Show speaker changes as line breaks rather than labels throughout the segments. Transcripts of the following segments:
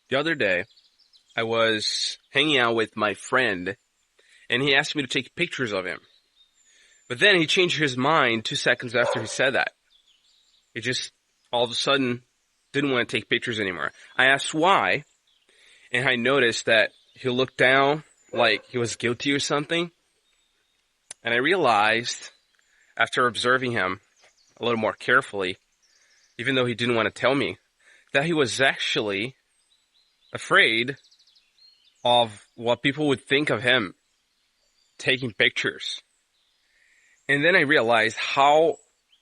The other day, I was hanging out with my friend, and he asked me to take pictures of him. But then he changed his mind 2 seconds after he said that. He just, all of a sudden, didn't want to take pictures anymore. I asked why, and I noticed that he looked down like he was guilty or something. And I realized, after observing him a little more carefully, even though he didn't want to tell me, that he was actually afraid of what people would think of him taking pictures. And then I realized how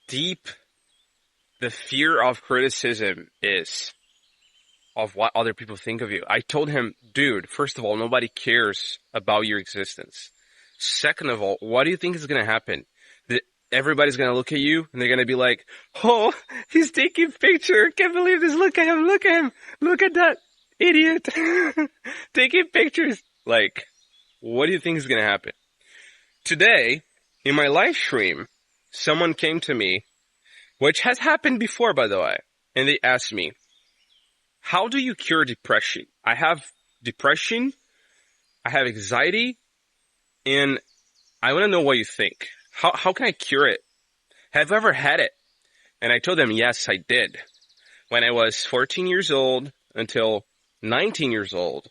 deep the fear of criticism is, of what other people think of you. I told him, dude, first of all, nobody cares about your existence. Second of all, what do you think is going to happen? That everybody's going to look at you and they're going to be like, oh, he's taking a picture. Can't believe this. Look at him. Look at him. Look at that idiot taking pictures. Like, what do you think is going to happen? Today, in my live stream, someone came to me, which has happened before, by the way, and they asked me, how do you cure depression? I have depression, I have anxiety, and I want to know what you think. How can I cure it? Have you ever had it? And I told them, yes, I did. When I was 14 years old until 19 years old,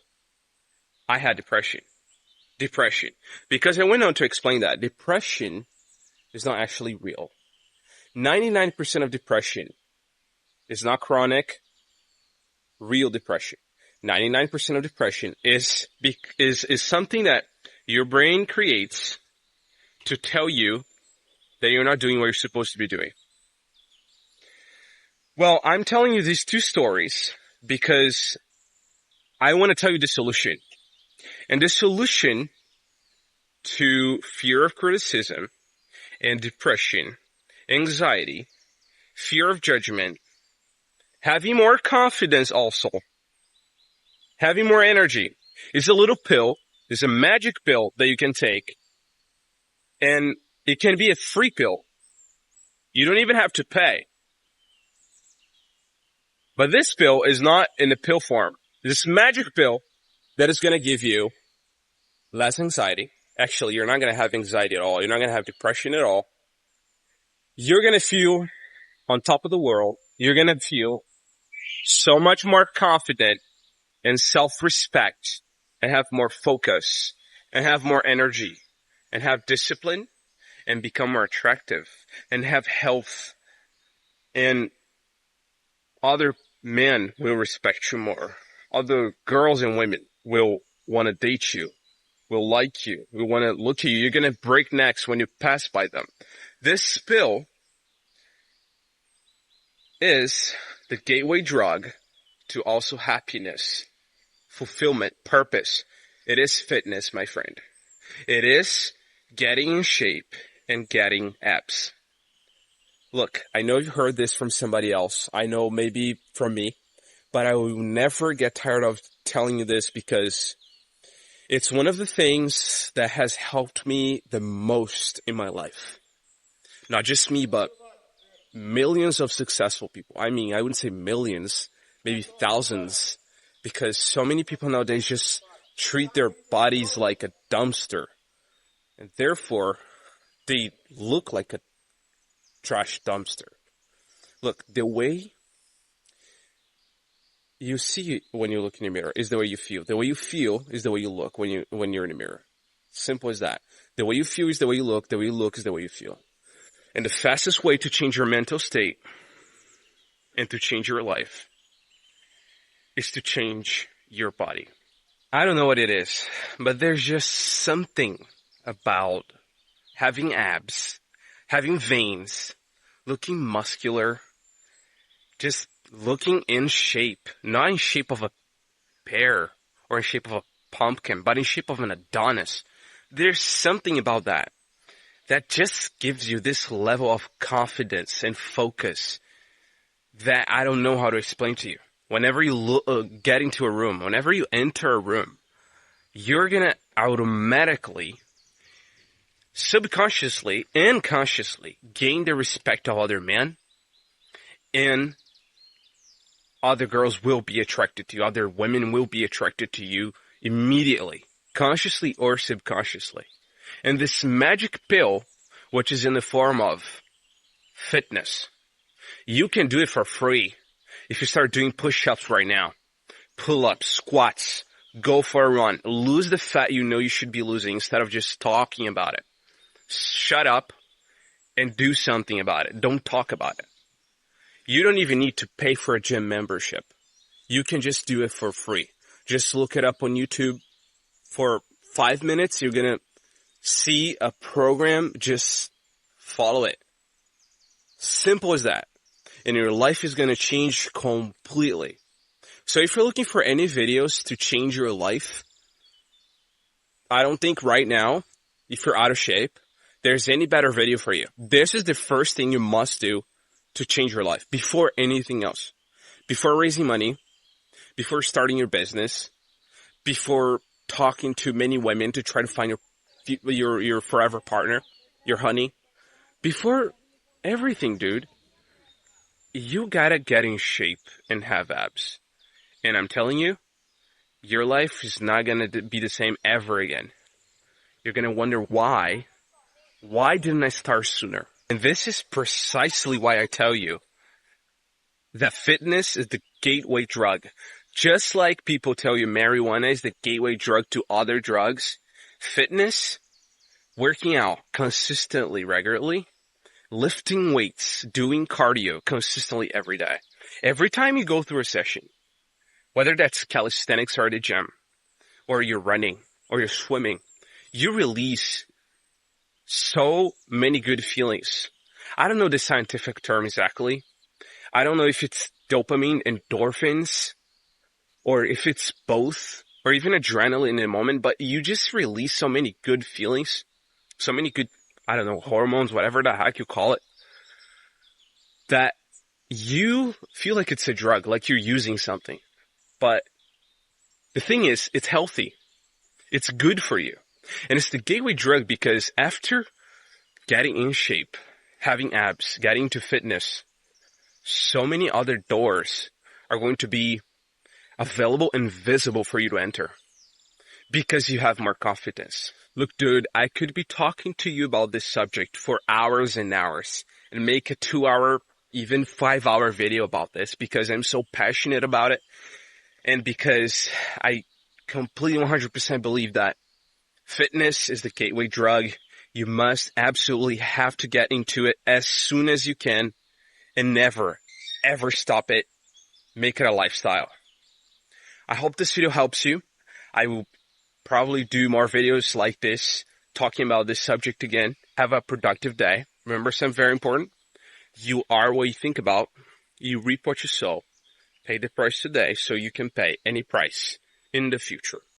I had depression. Because I went on to explain that depression is not actually real. 99% of depression is not chronic, real depression. 99% of depression is something that your brain creates to tell you that you're not doing what you're supposed to be doing. Well, I'm telling you these two stories because I want to tell you the solution. And the solution to fear of criticism and depression, anxiety, fear of judgment, having more confidence also, having more energy, is a little pill, is a magic pill that you can take, and it can be a free pill. You don't even have to pay. But this pill is not in the pill form. This magic pill that is going to give you less anxiety. Actually, you're not going to have anxiety at all. You're not going to have depression at all. You're going to feel on top of the world. You're going to feel so much more confident and self-respect and have more focus and have more energy and have discipline and become more attractive and have health, and other men will respect you more. Other girls and women will want to date you, will like you, will want to look at you. You're going to break necks when you pass by them. This pill is the gateway drug to also happiness, fulfillment, purpose. It is fitness, my friend. It is getting in shape and getting abs. Look, I know you've heard this from somebody else. I know maybe from me, but I will never get tired of telling you this because it's one of the things that has helped me the most in my life. Not just me, but millions of successful people. I mean, I wouldn't say millions, maybe thousands, because so many people nowadays just treat their bodies like a dumpster, and therefore they look like a trash dumpster. Look, the way you see when you look in the mirror is the way you feel. The way you feel is the way you look when you're in the mirror. Simple as that. The way you feel is the way you look. The way you look is the way you feel. And the fastest way to change your mental state and to change your life is to change your body. I don't know what it is, but there's just something about having abs, having veins, looking muscular, just looking in shape, not in shape of a pear or in shape of a pumpkin, but in shape of an Adonis. There's something about that just gives you this level of confidence and focus that I don't know how to explain to you. Whenever you get into a room, whenever you enter a room, you're going to automatically, subconsciously and consciously gain the respect of other men and other girls will be attracted to you. Other women will be attracted to you immediately, consciously or subconsciously. And this magic pill, which is in the form of fitness, you can do it for free if you start doing push-ups right now. Pull-ups, squats, go for a run. Lose the fat you know you should be losing instead of just talking about it. Shut up and do something about it. Don't talk about it. You don't even need to pay for a gym membership. You can just do it for free. Just look it up on YouTube for 5 minutes. You're going to see a program. Just follow it. Simple as that. And your life is going to change completely. So if you're looking for any videos to change your life, I don't think right now, if you're out of shape, there's any better video for you. This is the first thing you must do to change your life before anything else. Before raising money, before starting your business, before talking to many women to try to find your forever partner, your honey. Before everything, dude, you gotta get in shape and have abs. And I'm telling you, your life is not gonna be the same ever again. You're gonna wonder why. Why didn't I start sooner? And this is precisely why I tell you that fitness is the gateway drug. Just like people tell you marijuana is the gateway drug to other drugs, fitness, working out consistently, regularly, lifting weights, doing cardio consistently every day. Every time you go through a session, whether that's calisthenics or at the gym, or you're running, or you're swimming, you release so many good feelings. I don't know the scientific term exactly. I don't know if it's dopamine, endorphins, or if it's both, or even adrenaline in a moment, but you just release so many good feelings, so many good, I don't know, hormones, whatever the heck you call it, that you feel like it's a drug, like you're using something. But the thing is, it's healthy. It's good for you. And it's the gateway drug because after getting in shape, having abs, getting into fitness, so many other doors are going to be available and visible for you to enter because you have more confidence. Look, dude, I could be talking to you about this subject for hours and hours and make a 2-hour, even 5-hour video about this because I'm so passionate about it and because I completely 100% believe that fitness is the gateway drug. You must absolutely have to get into it as soon as you can and never, ever stop it. Make it a lifestyle. I hope this video helps you. I will probably do more videos like this, talking about this subject again. Have a productive day. Remember something very important. You are what you think about. You reap what you sow. Pay the price today so you can pay any price in the future.